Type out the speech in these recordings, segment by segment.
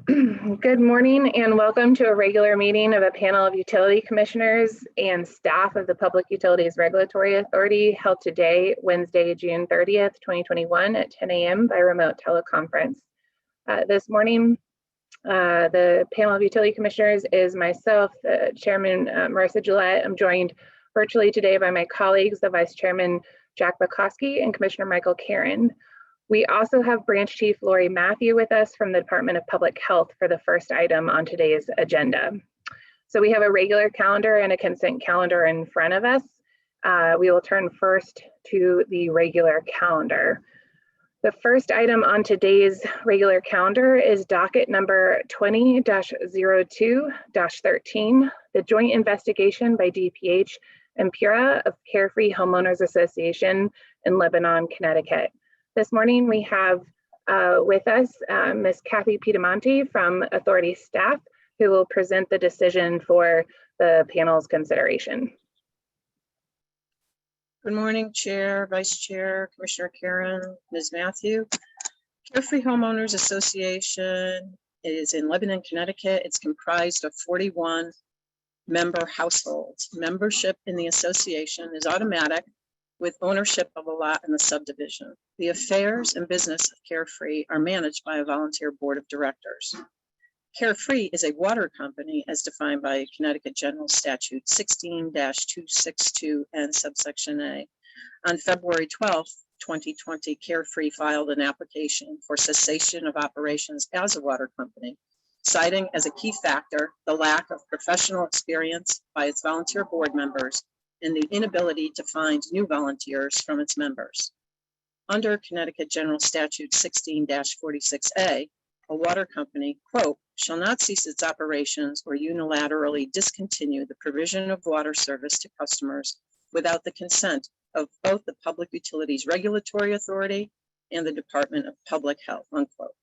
Good morning and welcome to a regular meeting of a panel of utility commissioners and staff of the Public Utilities Regulatory Authority held today, Wednesday, June 30th, 2021 at 10 a.m. by remote teleconference. This morning, the panel of utility commissioners is myself, Chairman Marissa Gillette. I'm joined virtually today by my colleagues, the Vice Chairman Jack Bukowski and Commissioner Michael Karen. We also have Branch Chief Lori Matthew with us from the Department of Public Health for the first item on today's agenda. So we have a regular calendar and a consent calendar in front of us. We will turn first to the regular calendar. The first item on today's regular calendar is docket number 20-02-13, the joint investigation by DPH Empira of Carefree Homeowners Association in Lebanon, Connecticut. This morning we have with us Ms. Kathy Piedemonte from Authority staff, who will present the decision for the panel's consideration. Good morning, Chair, Vice Chair, Commissioner Karen, Ms. Matthew. Carefree Homeowners Association is in Lebanon, Connecticut. It's comprised of 41 member households. Membership in the association is automatic with ownership of a lot in the subdivision. The affairs and business of Carefree are managed by a volunteer board of directors. Carefree is a water company as defined by Connecticut General Statute 16-262 and subsection A. On February 12th, 2020, Carefree filed an application for cessation of operations as a water company, citing as a key factor the lack of professional experience by its volunteer board members and the inability to find new volunteers from its members. Under Connecticut General Statute 16-46A, a water company, quote, shall not cease its operations or unilaterally discontinue the provision of water service to customers without the consent of both the Public Utilities Regulatory Authority and the Department of Public Health, unquote.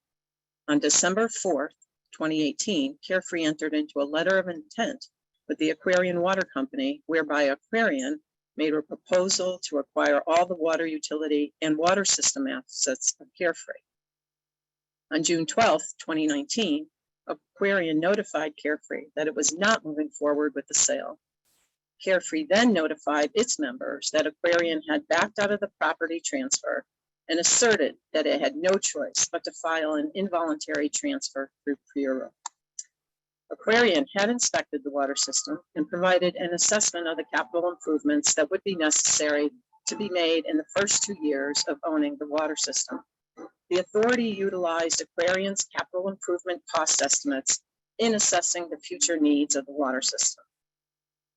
On December 4th, 2018, Carefree entered into a letter of intent with the Aquarian Water Company, whereby Aquarian made a proposal to acquire all the water utility and water system assets of Carefree. On June 12, 2019, Aquarian notified Carefree that it was not moving forward with the sale. Carefree then notified its members that Aquarian had backed out of the property transfer and asserted that it had no choice but to file an involuntary transfer through PURA. Aquarian had inspected the water system and provided an assessment of the capital improvements that would be necessary to be made in the first 2 years of owning the water system. The authority utilized Aquarian's capital improvement cost estimates in assessing the future needs of the water system.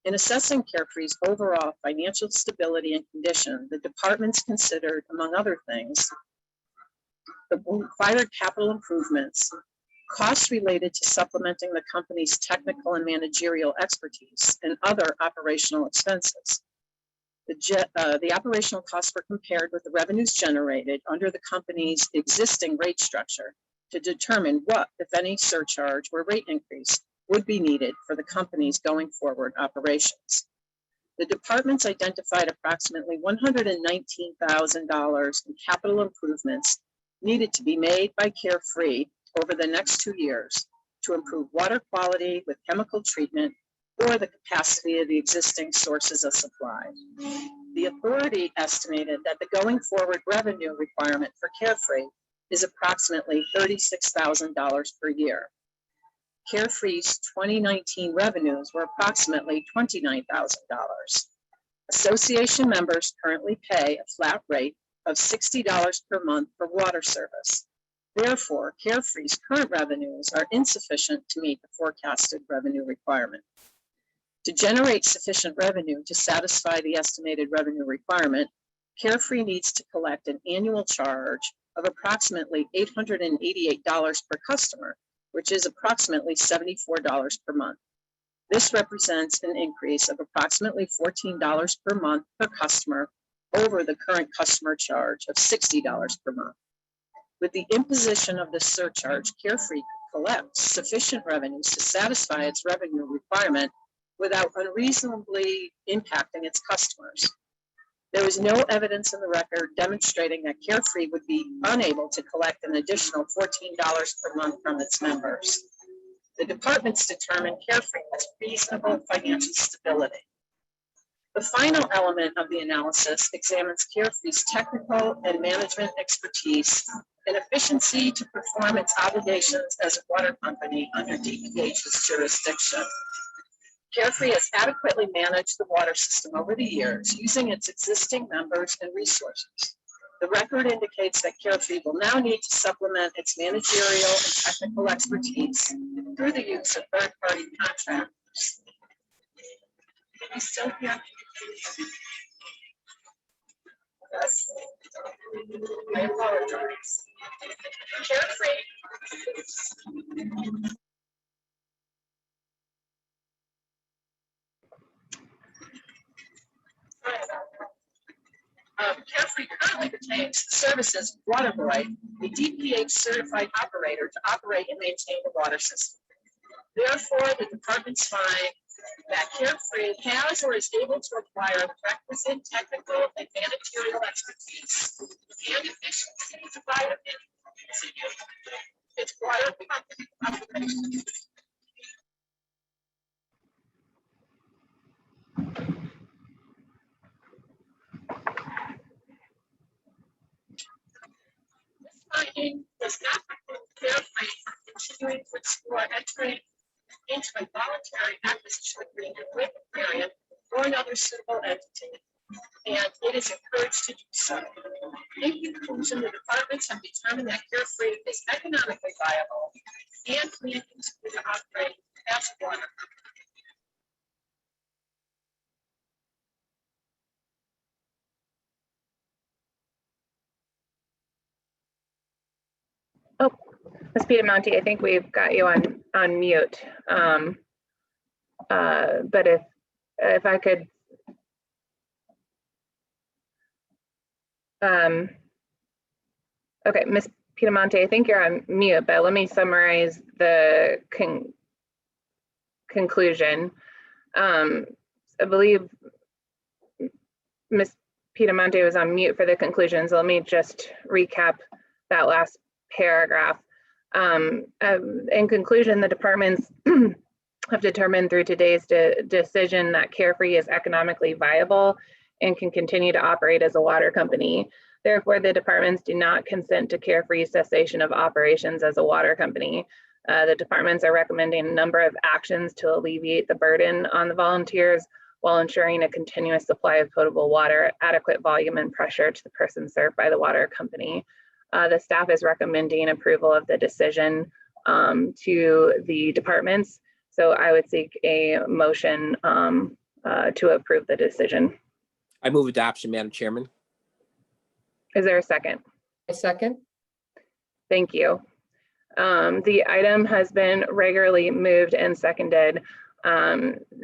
In assessing Carefree's overall financial stability and condition, the departments considered, among other things, the required capital improvements, costs related to supplementing the company's technical and managerial expertise, and other operational expenses. The operational costs were compared with the revenues generated under the company's existing rate structure to determine what, if any, surcharge or rate increase would be needed for the company's going forward operations. The departments identified approximately $119,000 in capital improvements needed to be made by Carefree over the next 2 years to improve water quality with chemical treatment or the capacity of the existing sources of supply. The authority estimated that the going forward revenue requirement for Carefree is approximately $36,000 per year. Carefree's 2019 revenues were approximately $29,000. Association members currently pay a flat rate of $60 per month for water service. Therefore, Carefree's current revenues are insufficient to meet the forecasted revenue requirement. To generate sufficient revenue to satisfy the estimated revenue requirement, Carefree needs to collect an annual charge of approximately $888 per customer, which is approximately $74 per month. This represents an increase of approximately $14 per month per customer over the current customer charge of $60 per month. With the imposition of this surcharge, Carefree could collect sufficient revenues to satisfy its revenue requirement without unreasonably impacting its customers. There was no evidence in the record demonstrating that Carefree would be unable to collect an additional $14 per month from its members. The departments determined Carefree has reasonable financial stability. The final element of the analysis examines Carefree's technical and management expertise and efficiency to perform its obligations as a water company under DPH's jurisdiction. Carefree has adequately managed the water system over the years using its existing members and resources. The record indicates that Carefree will now need to supplement its managerial and technical expertise through the use of third-party contractors. Are you still here? Yes. I apologize. Carefree. Carefree currently retains the services of Waterboy, a DPH certified operator to operate and maintain the water system. Therefore, the departments find that Carefree has or is able to acquire the requisite technical and managerial expertise and efficiency to provide its water company operations. Finding does not preclude Carefree from continuing to explore entering into a voluntary acquisition agreement with Empira or another suitable entity, and it is encouraged to do so. In conclusion, the departments have determined that Carefree is economically viable and can continue to operate as a water company. Oh, Ms. Piedamonte, I think we've got you on mute. But if I could, okay, Ms. Piedamonte, I think you're on mute, but let me summarize the conclusion. I believe Ms. Piedamonte was on mute for the conclusion, so let me just recap that last paragraph. In conclusion, the departments have determined through today's decision that Carefree is economically viable and can continue to operate as a water company. Therefore, the departments do not consent to Carefree's cessation of operations as a water company. The departments are recommending a number of actions to alleviate the burden on the volunteers while ensuring a continuous supply of potable water, adequate volume and pressure to the person served by the water company. The staff is recommending approval of the decision to the departments. So I would seek a motion to approve the decision. I move adoption, Madam Chairman. Is there a second? A second. Thank you. The item has been regularly moved and seconded.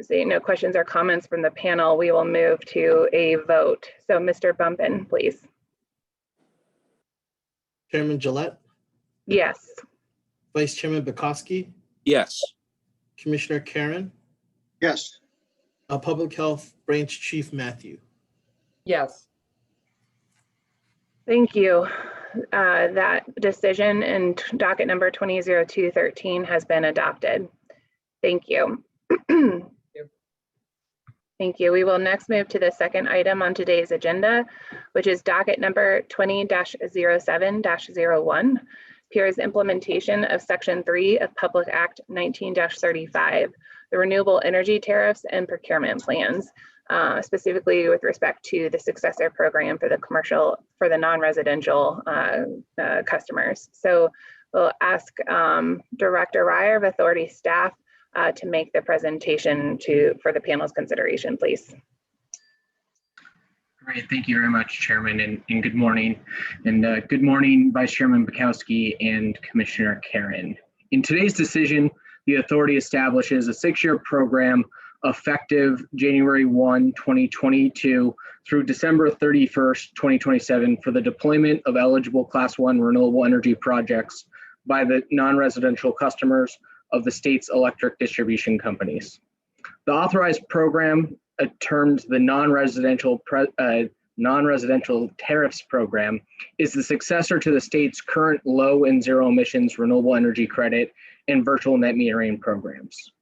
Seeing no questions or comments from the panel, we will move to a vote. So Mr. Bumpin, please. Chairman Gillette, Yes. Vice Chairman Bukowski, Yes. Commissioner Karen, Yes. Public Health Branch Chief Matthew. Yes. Thank you. That decision in docket number 200213 has been adopted. Thank you. Thank you. We will next move to the second item on today's agenda, which is docket number 20-07-01, PURA's implementation of Section 3 of Public Act 19-35, the renewable energy tariffs and procurement plans, specifically with respect to the successor program for the commercial, for the non-residential customers. So we'll ask Director Ryer of Authority staff to make the presentation for the panel's consideration, please. Great, thank you very much, Chairman, and good morning. And good morning, Vice Chairman Bukowski and Commissioner Karen. In today's decision, the authority establishes a 6-year program effective January 1, 2022 through December 31st, 2027 for the deployment of eligible Class 1 renewable energy projects by the non-residential customers of the state's electric distribution companies. The authorized program termed the non-residential non-residential tariffs program is the successor to the state's current low and zero emissions renewable energy credit and virtual net metering programs.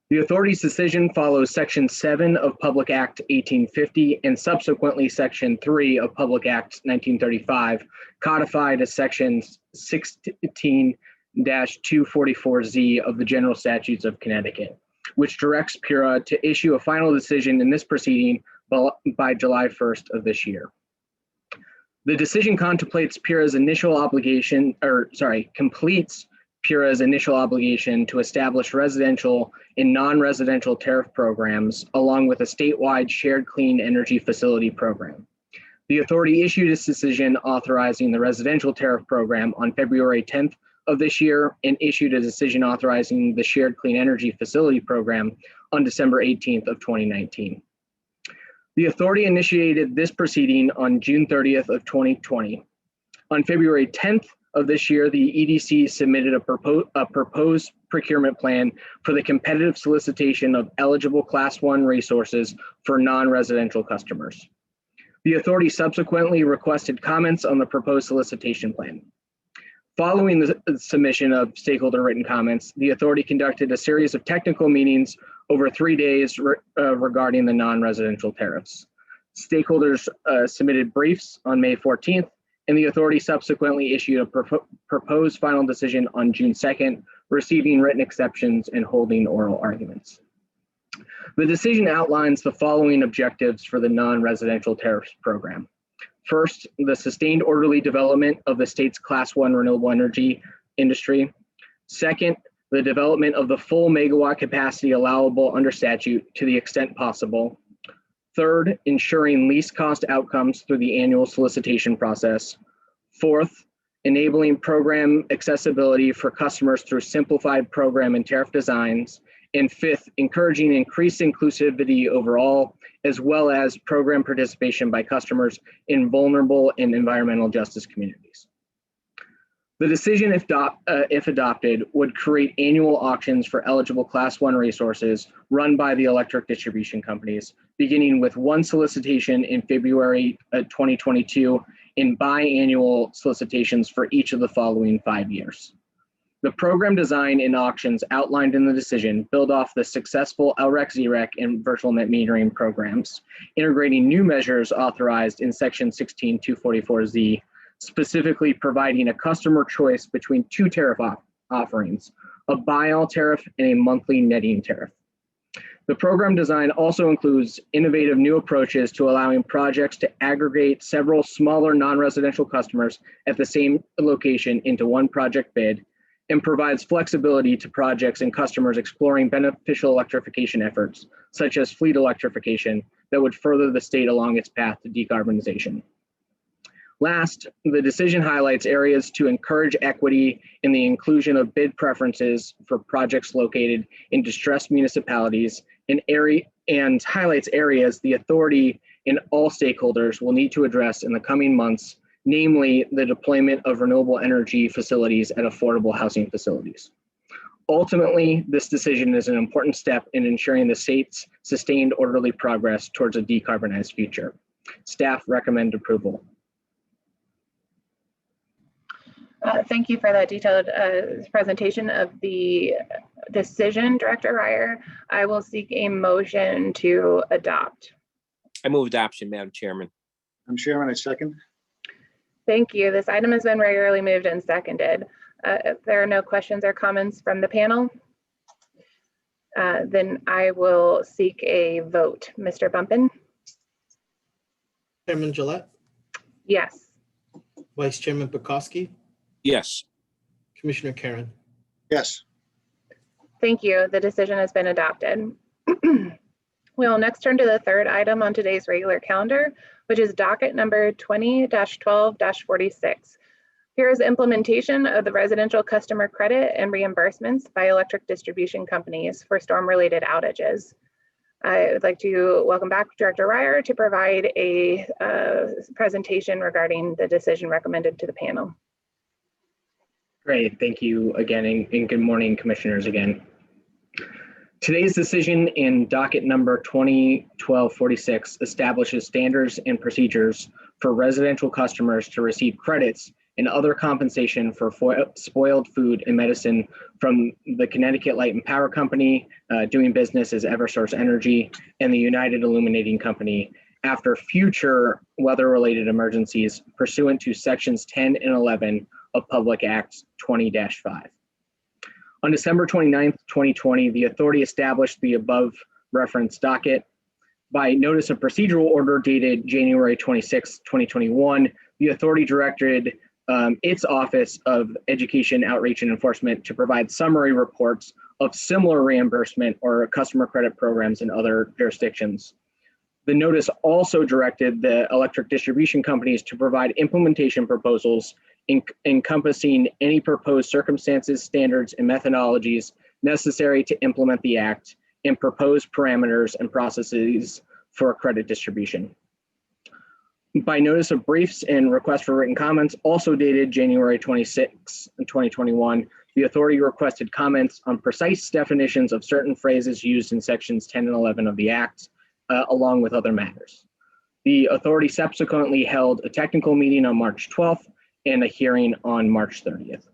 The authority's decision follows Section 7 of Public Act 1850 and subsequently Section 3 of Public Act 1935, codified as Section 16-244Z of the General Statutes of Connecticut, which directs PURA to issue a final decision in this proceeding by July 1st of this year. The decision contemplates PURA's initial obligation, completes PURA's initial obligation to establish residential and non-residential tariff programs, along with a statewide shared clean energy facility program. The authority issued its decision authorizing the residential tariff program on February 10th of this year and issued a decision authorizing the shared clean energy facility program on December 18th of 2019. The authority initiated this proceeding on June 30th of 2020. On February 10th of this year, the EDC submitted a proposed procurement plan for the competitive solicitation of eligible Class 1 resources for non-residential customers. The authority subsequently requested comments on the proposed solicitation plan. Following the submission of stakeholder written comments, the authority conducted a series of technical meetings over 3 days regarding the non-residential tariffs. Stakeholders submitted briefs on May 14th, and the authority subsequently issued a proposed final decision on June 2nd, receiving written exceptions and holding oral arguments. The decision outlines the following objectives for the non-residential tariffs program. First, the sustained orderly development of the state's Class 1 renewable energy industry. Second, the development of the full megawatt capacity allowable under statute to the extent possible. Third, ensuring least cost outcomes through the annual solicitation process. Fourth, enabling program accessibility for customers through simplified program and tariff designs. And fifth, encouraging increased inclusivity overall, as well as program participation by customers in vulnerable and environmental justice communities. The decision, if adopted, would create annual auctions for eligible Class 1 resources run by the electric distribution companies, beginning with one solicitation in February 2022 and biannual solicitations for each of the following 5 years. The program design and auctions outlined in the decision build off the successful LREC-ZREC and virtual net metering programs, integrating new measures authorized in Section 16-244Z, specifically providing a customer choice between two tariff offerings, a buy-all tariff and a monthly netting tariff. The program design also includes innovative new approaches to allowing projects to aggregate several smaller non-residential customers at the same location into one project bid, and provides flexibility to projects and customers exploring beneficial electrification efforts, such as fleet electrification, that would further the state along its path to decarbonization. Last, the decision highlights areas to encourage equity in the inclusion of bid preferences for projects located in distressed municipalities and highlights areas the authority and all stakeholders will need to address in the coming months, namely the deployment of renewable energy facilities at affordable housing facilities. Ultimately, this decision is an important step in ensuring the state's sustained orderly progress towards a decarbonized future. Staff recommend approval. Thank you for that detailed presentation of the decision, Director Ryer. I will seek a motion to adopt. I move adoption, Madam Chairman. Madam Chairman, I second. Thank you. This item has been regularly moved and seconded. If there are no questions or comments from the panel, then I will seek a vote. Mr. Bumpin? Chairman Gillette, Yes. Vice Chairman Bukowski, Yes. Commissioner Karen. Yes. Thank you. The decision has been adopted. We'll next turn to the third item on today's regular calendar, which is docket number 20-12-46. Here is implementation of the residential customer credit and reimbursements by electric distribution companies for storm-related outages. I would like to welcome back Director Ryer to provide a presentation regarding the decision recommended to the panel. Great, thank you again, and good morning, commissioners again. Today's decision in docket number 2012-46 establishes standards and procedures for residential customers to receive credits and other compensation for spoiled food and medicine from the Connecticut Light and Power Company, doing business as Eversource Energy, and the United Illuminating Company after future weather-related emergencies pursuant to sections 10 and 11 of Public Act 20-5. On December 29th, 2020, the authority established the above referenced docket. By notice of procedural order dated January 26, 2021, the authority directed its Office of Education, Outreach, and Enforcement to provide summary reports of similar reimbursement or customer credit programs in other jurisdictions. The notice also directed the electric distribution companies to provide implementation proposals encompassing any proposed circumstances, standards, and methodologies necessary to implement the Act and proposed parameters and processes for credit distribution. By notice of briefs and request for written comments, also dated January 26, 2021, the authority requested comments on precise definitions of certain phrases used in sections 10 and 11 of the Act, along with other matters. The authority subsequently held a technical meeting on March 12th and a hearing on March 30th.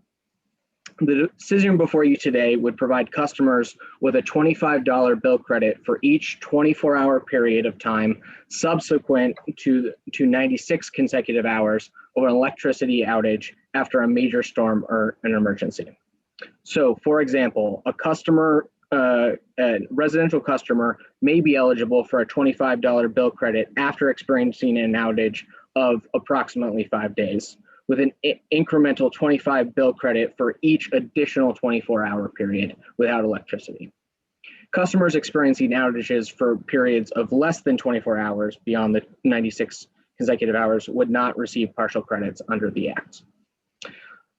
The decision before you today would provide customers with a $25 bill credit for each 24-hour period of time subsequent to 96 consecutive hours of an electricity outage after a major storm or an emergency. So, for example, a residential customer may be eligible for a $25 bill credit after experiencing an outage of approximately 5 days, with an incremental 25 bill credit for each additional 24-hour period without electricity. Customers experiencing outages for periods of less than 24 hours beyond the 96 consecutive hours would not receive partial credits under the Act.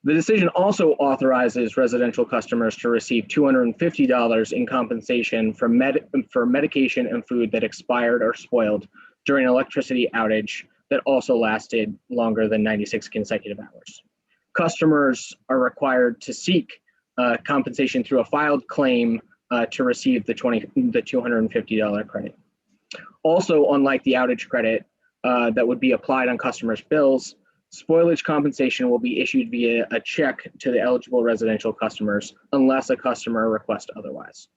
The decision also authorizes residential customers to receive $250 in compensation for medication and food that expired or spoiled during an electricity outage that also lasted longer than 96 consecutive hours. Customers are required to seek compensation through a filed claim to receive the $250 credit. Also, unlike the outage credit that would be applied on customers' bills, spoilage compensation will be issued via a check to the eligible residential customers unless a customer requests otherwise.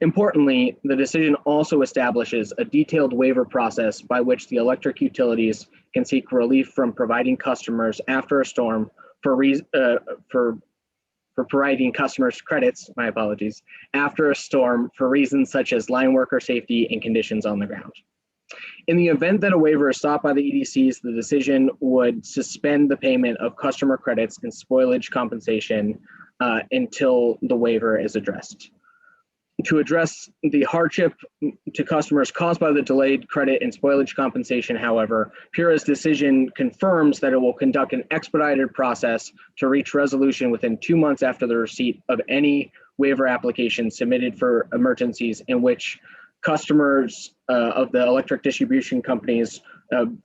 Importantly, the decision also establishes a detailed waiver process by which the electric utilities can seek relief from providing customers after a storm for providing customers credits, after a storm for reasons such as line worker safety and conditions on the ground. In the event that a waiver is sought by the EDCs, the decision would suspend the payment of customer credits and spoilage compensation until the waiver is addressed. To address the hardship to customers caused by the delayed credit and spoilage compensation, however, PURA's decision confirms that it will conduct an expedited process to reach resolution within 2 months after the receipt of any waiver application submitted for emergencies in which customers of the electric distribution companies,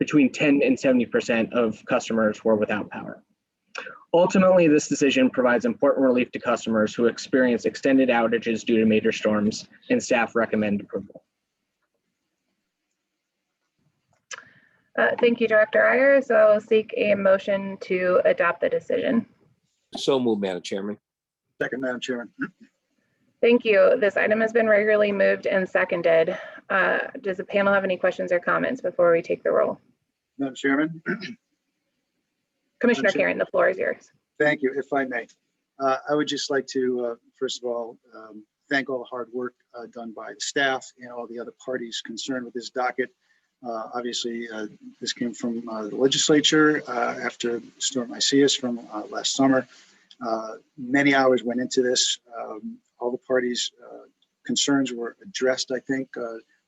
between 10 and 70% of customers were without power. Ultimately, this decision provides important relief to customers who experience extended outages due to major storms, and staff recommend approval. Thank you, Director Iyer. So I'll seek a motion to adopt the decision. So moved, Madam Chairman. Second, Madam Chairman. Thank you. This item has been regularly moved and seconded. Does the panel have any questions or comments before we take the roll? Madam Chairman. Commissioner Madam Chair. Karen, the floor is yours. Thank you, if I may. I would just like to, first of all, thank all the hard work done by the staff and all the other parties concerned with this docket. Obviously, this came from the legislature after Storm Isaias from last summer. Many hours went into this. All the parties' concerns were addressed, I think,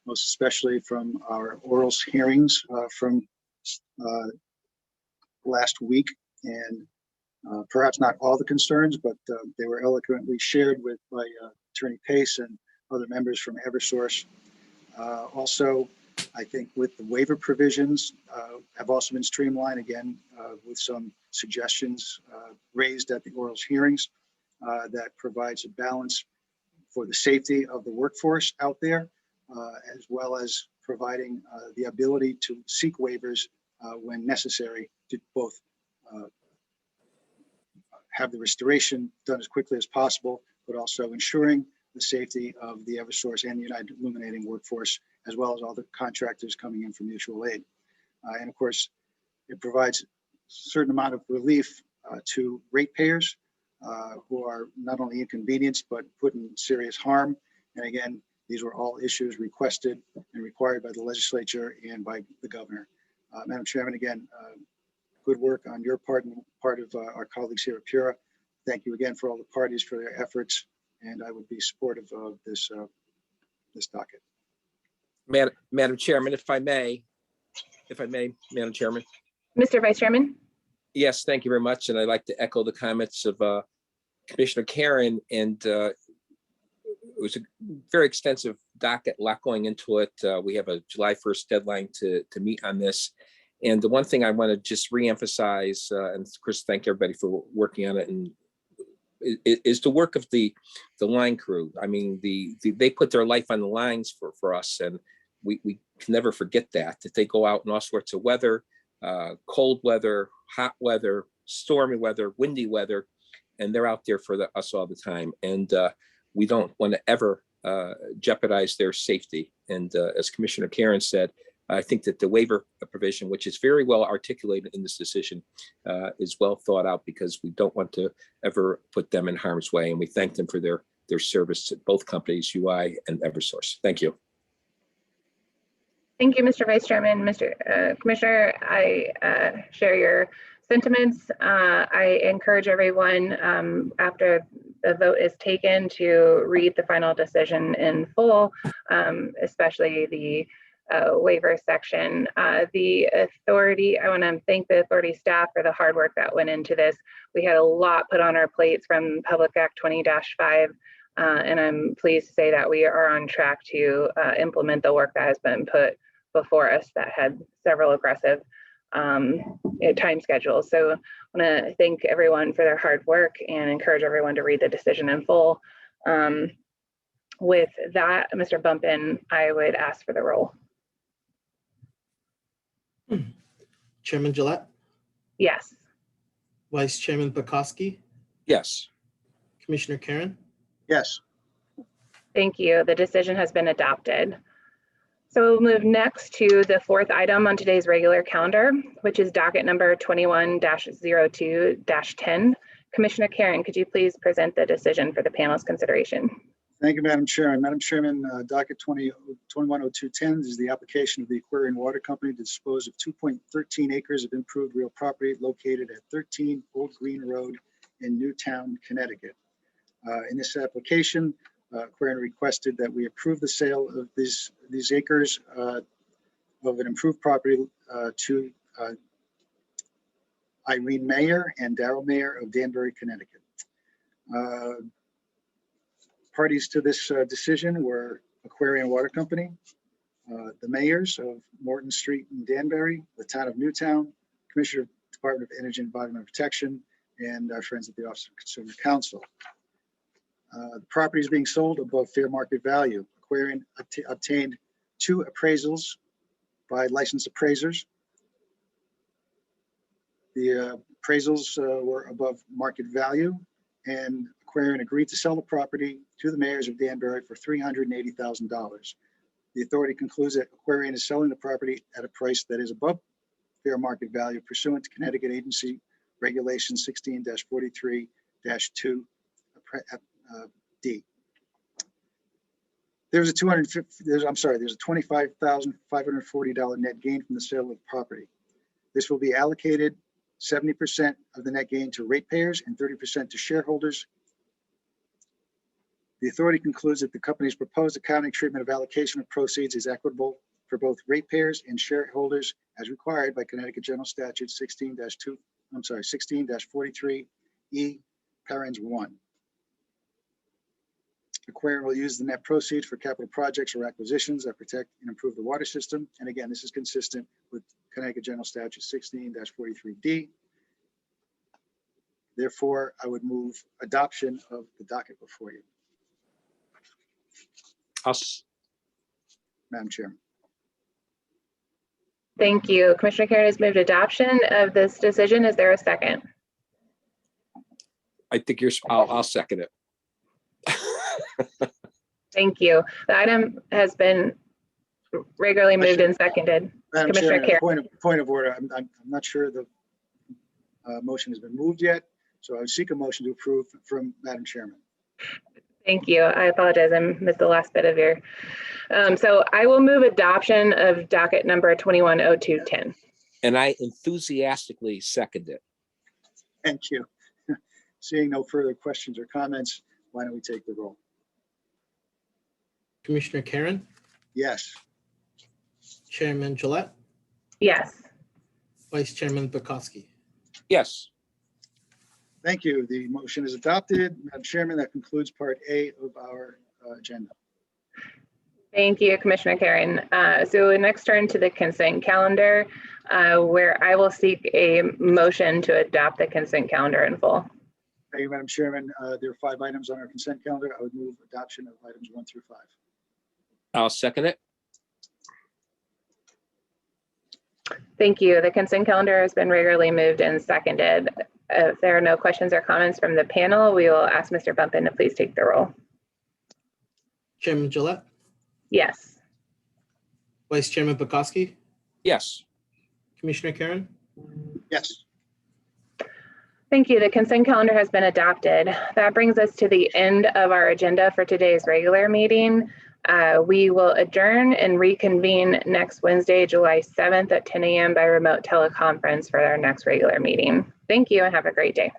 most especially from our oral hearings from last week. And perhaps not all the concerns, but they were eloquently shared with by Attorney Pace and other members from Eversource. Also, I think with the waiver provisions have also been streamlined again with some suggestions raised at the oral hearings that provides a balance for the safety of the workforce out there, as well as providing the ability to seek waivers when necessary to both have the restoration done as quickly as possible, but also ensuring the safety of the Eversource and the United Illuminating workforce, as well as all the contractors coming in for mutual aid. And of course, it provides a certain amount of relief to ratepayers who are not only inconvenienced, but put in serious harm. And again, these were all issues requested and required by the legislature and by the governor. Madam Chairman, again, good work on your part and part of our colleagues here at PURA. Thank you again for all the parties for their efforts, and I would be supportive of this docket. Madam Chairman, if I may, Madam Chairman. Mr. Vice Chairman? Yes, thank you very much. And I'd like to echo the comments of Commissioner Karen. And it was a very extensive docket, a lot going into it. We have a July 1st deadline to meet on this. And the one thing I want to just reemphasize, and of course, thank everybody for working on it, and is the work of the line crew. I mean, they put their life on the lines for us, and we can never forget that they go out in all sorts of weather, cold weather, hot weather, stormy weather, windy weather, and they're out there for us all the time. And we don't want to ever jeopardize their safety. And as Commissioner Karen said, I think that the waiver provision, which is very well articulated in this decision, is well thought out, because we don't want to ever put them in harm's way. And we thank them for their service to both companies, UI and Eversource. Thank you. Thank you, Mr. Vice Chairman. Mr. Commissioner, I share your sentiments. I encourage everyone after the vote is taken to read the final decision in full, especially the waiver section. The authority, I want to thank the authority staff for the hard work that went into this. We had a lot put on our plates from Public Act 20-5, and I'm pleased to say that we are on track to implement the work that has been put before us that had several aggressive time schedules. So I want to thank everyone for their hard work and encourage everyone to read the decision in full. With that, Mr. Bumpin, I would ask for the roll. Chairman Gillette, Yes. Vice Chairman Pekoski, Yes. Commissioner Karen, Yes. Thank you. The decision has been adopted. So we'll move next to the fourth item on today's regular calendar, which is docket number 21-02-10. Commissioner Karen, could you please present the decision for the panel's consideration? Thank you, Madam Chair. Madam Chairman, docket 21-02-10 is the application of the Aquarian Water Company to dispose of 2.13 acres of improved real property located at 13 Old Green Road in Newtown, Connecticut. In this application, Aquarian requested that we approve the sale of these acres of an improved property to Irene Mayer and Darrell Mayer of Danbury, Connecticut. Parties to this decision were Aquarian Water Company, the mayors of Morton Street in Danbury, the town of Newtown, Commissioner of Department of Energy and Environmental Protection, and our friends at the Office of Consumer Counsel. The property is being sold above fair market value. Aquarian obtained 2 appraisals by licensed appraisers. The appraisals were above market value, and Aquarian agreed to sell the property to the mayors of Danbury for $380,000. The authority concludes that Aquarian is selling the property at a price that is above fair market value pursuant to Connecticut Agency Regulation 16-43-2 D. There's a $25,540 net gain from the sale of the property. This will be allocated 70% of the net gain to ratepayers and 30% to shareholders. The authority concludes that the company's proposed accounting treatment of allocation of proceeds is equitable for both ratepayers and shareholders as required by Connecticut General Statute 16-43E, parens 1. Aquarian will use the net proceeds for capital projects or acquisitions that protect and improve the water system. And again, this is consistent with Connecticut General Statute 16-43D. Therefore, I would move adoption of the docket before you. Madam Chair. Thank you. Commissioner Karen has moved adoption of this decision. Is there a second? I think I'll second it. Thank you. The item has been regularly moved and seconded. Madam Commissioner Chairman, point of order. I'm not sure the motion has been moved yet, so I would seek a motion to approve from Madam Chairman. Thank you. I apologize. I missed the last bit of your. So I will move adoption of docket number 210210. And I enthusiastically second it. Thank you. Seeing no further questions or comments, why don't we take the roll? Commissioner Karen, Yes. Chairman Gillette, Yes. Vice Chairman Bukowski. Yes. Thank you. The motion is adopted. Madam Chairman, that concludes part A of our agenda. Thank you, Commissioner Karen. So we next turn to the consent calendar, where I will seek a motion to adopt the consent calendar in full. Thank you, Madam Chairman. There are 5 items on our consent calendar. I would move adoption of items 1 through 5. I'll second it. Thank you. The consent calendar has been regularly moved and seconded. If there are no questions or comments from the panel, we will ask Mr. Bumpin to please take the roll. Chairman Gillette, Yes. Vice Chairman Bukowski, Yes. Commissioner Karen. Yes. Thank you. The consent calendar has been adopted. That brings us to the end of our agenda for today's regular meeting. We will adjourn and reconvene next Wednesday, July 7th at 10 a.m. by remote teleconference for our next regular meeting. Thank you and have a great day.